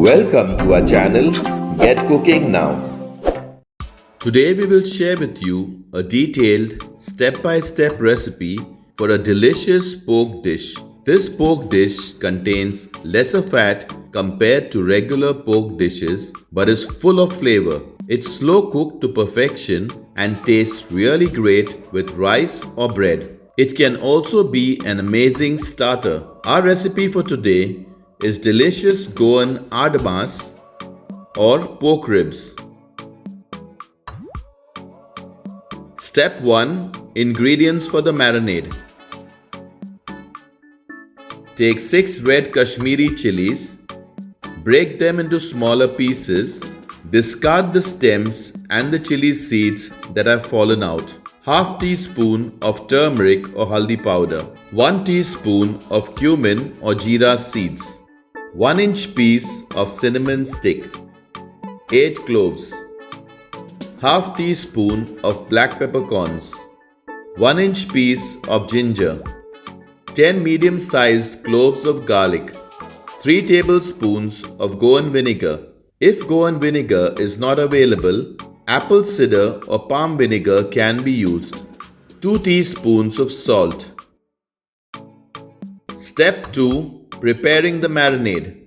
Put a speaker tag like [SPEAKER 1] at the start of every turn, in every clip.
[SPEAKER 1] Welcome to our channel Get Cooking Now. Today we will share with you a detailed step-by-step recipe for a delicious pork dish. This pork dish contains lesser fat compared to regular pork dishes but is full of flavor. It's slow cooked to perfection and tastes really great with rice or bread. It can also be an amazing starter. Our recipe for today is delicious Goan Aad Mas or pork ribs. Step 1. Ingredients for the marinade. Take 6 red Kashmiri chilies, break them into smaller pieces, discard the stems and the chili seeds that have fallen out. Half teaspoon of turmeric or haldi powder, 1 teaspoon of cumin or jeera seeds, 1-inch piece of cinnamon stick, 8 cloves, half teaspoon of black peppercorns, 1-inch piece of ginger, 10 medium-sized cloves of garlic, 3 tablespoons of Goan vinegar. If Goan vinegar is not available, apple cider or palm vinegar can be used. 2 teaspoons of salt. Step 2. Preparing the marinade.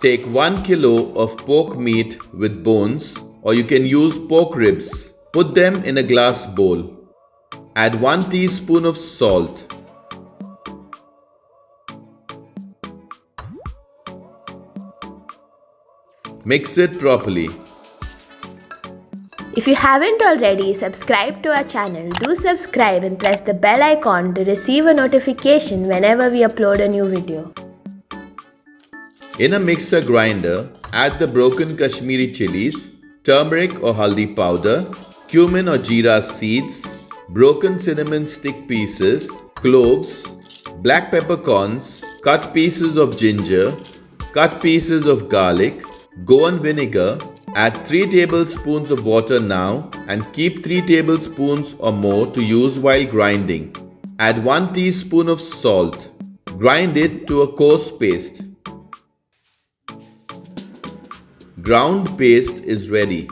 [SPEAKER 1] Take 1 kilo of pork meat with bones, or you can use pork ribs. Put them in a glass bowl. Add 1 teaspoon of salt. Mix it properly.
[SPEAKER 2] If you haven't already subscribed to our channel, do subscribe and press the bell icon to receive a notification whenever we upload a new video.
[SPEAKER 1] In a mixer grinder, add the broken Kashmiri chillies, turmeric or haldi powder, cumin or jeera seeds, broken cinnamon stick pieces, cloves, black peppercorns, cut pieces of ginger, cut pieces of garlic, Goan vinegar. Add 3 tablespoons of water now and keep 3 tablespoons or more to use while grinding. Add 1 teaspoon of salt. Grind it to a coarse paste. Ground paste is ready.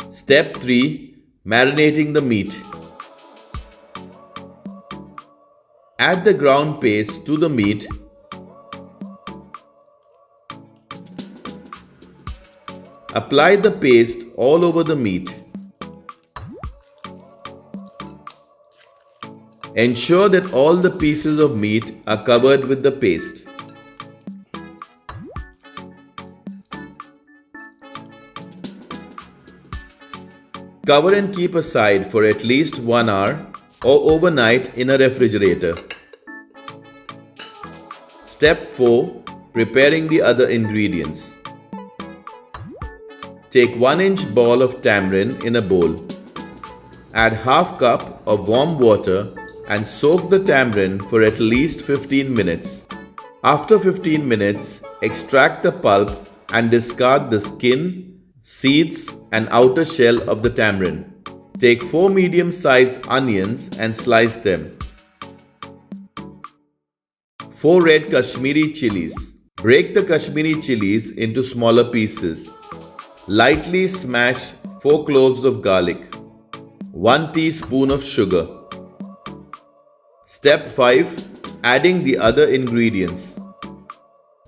[SPEAKER 1] Step 3. Marinating the meat. Add the ground paste to the meat. Apply the paste all over the meat. Ensure that all the pieces of meat are covered with the paste. Cover and keep aside for at least 1 hour or overnight in a refrigerator. Step 4. Preparing the other ingredients. Take 1-inch ball of tamarind in a bowl. Add half cup of warm water and soak the tamarind for at least 15 minutes. After 15 minutes, extract the pulp and discard the skin, seeds and outer shell of the tamarind. Take 4 medium-sized onions and slice them. 4 red Kashmiri chillies. Break the Kashmiri chillies into smaller pieces. Lightly smash 4 cloves of garlic, 1 teaspoon of sugar. Step 5. Adding the other ingredients.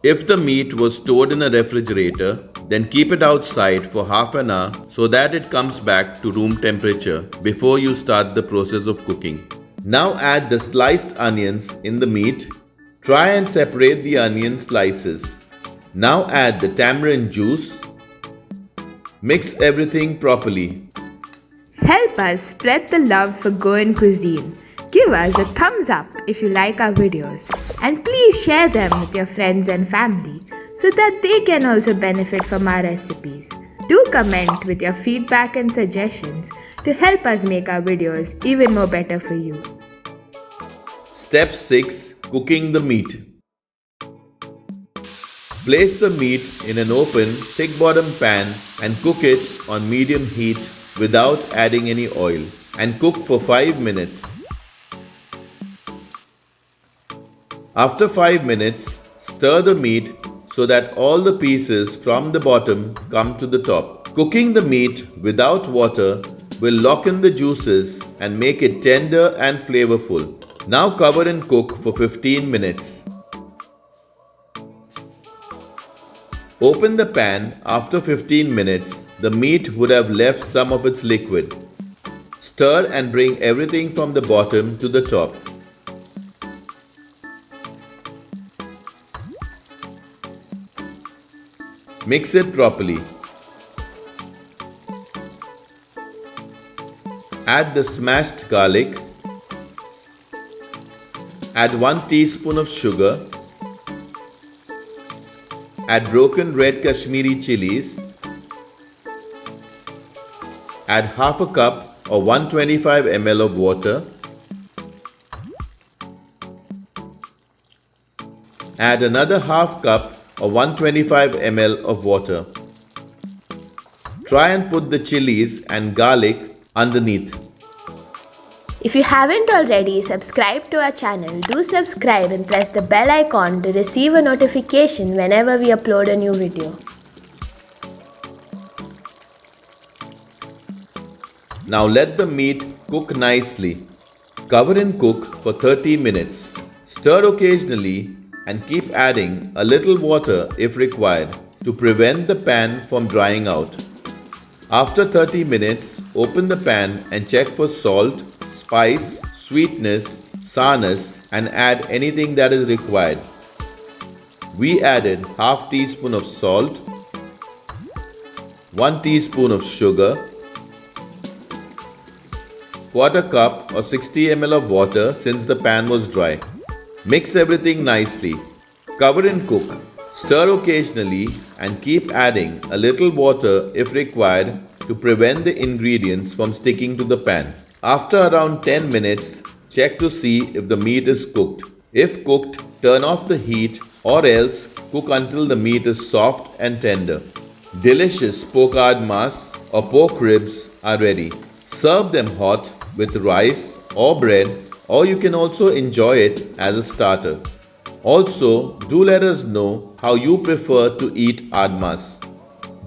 [SPEAKER 1] If the meat was stored in a refrigerator, then keep it outside for half an hour so that it comes back to room temperature before you start the process of cooking. Now add the sliced onions in the meat. Try and separate the onion slices. Now add the tamarind juice. Mix everything properly.
[SPEAKER 3] Help us spread the love for Goan cuisine. Give us a thumbs up if you like our videos, and please share them with your friends and family so that they can also benefit from our recipes. Do comment with your feedback and suggestions to help us make our videos even more better for you.
[SPEAKER 1] Step 6. Cooking the meat. Place the meat in an open, thick-bottom pan and cook it on medium heat without adding any oil, and cook for 5 minutes. After 5 minutes, stir the meat so that all the pieces from the bottom come to the top. Cooking the meat without water will lock in the juices and make it tender and flavorful. Now cover and cook for 15 minutes. Open the pan after 15 minutes. The meat would have left some of its liquid. Stir and bring everything from the bottom to the top. Mix it properly. Add the smashed garlic. Add 1 teaspoon of sugar. Add broken red Kashmiri chilies. Add half a cup or 125 ml of water. Add another half cup or 125 ml of water. Try and put the chilies and garlic underneath.
[SPEAKER 2] If you haven't already subscribed to our channel, do subscribe and press the bell icon to receive a notification whenever we upload a new video.
[SPEAKER 1] Now let the meat cook nicely. Cover and cook for 30 minutes. Stir occasionally and keep adding a little water if required to prevent the pan from drying out. After 30 minutes, open the pan and check for salt, spice, sweetness, sourness and add anything that is required. We added half teaspoon of salt, 1 teaspoon of sugar, quarter cup or 60 ml of water since the pan was dry. Mix everything nicely. Cover and cook. Stir occasionally and keep adding a little water if required to prevent the ingredients from sticking to the pan. After around 10 minutes, check to see if the meat is cooked. If cooked, turn off the heat or else cook until the meat is soft and tender. Delicious pork aad mas or pork ribs are ready. Serve them hot with rice or bread, or you can also enjoy it as a starter. Also, do let us know how you prefer to eat aad mas.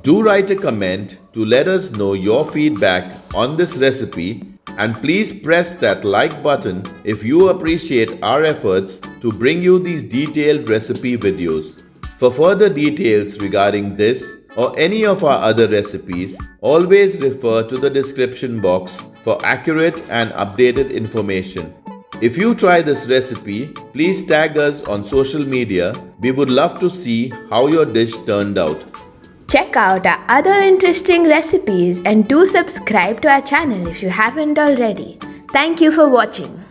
[SPEAKER 1] Do write a comment to let us know your feedback on this recipe, and please press that like button if you appreciate our efforts to bring you these detailed recipe videos. For further details regarding this or any of our other recipes, always refer to the description box for accurate and updated information. If you try this recipe, please tag us on social media. We would love to see how your dish turned out.
[SPEAKER 2] Check out our other interesting recipes and do subscribe to our channel if you haven't already. Thank you for watching.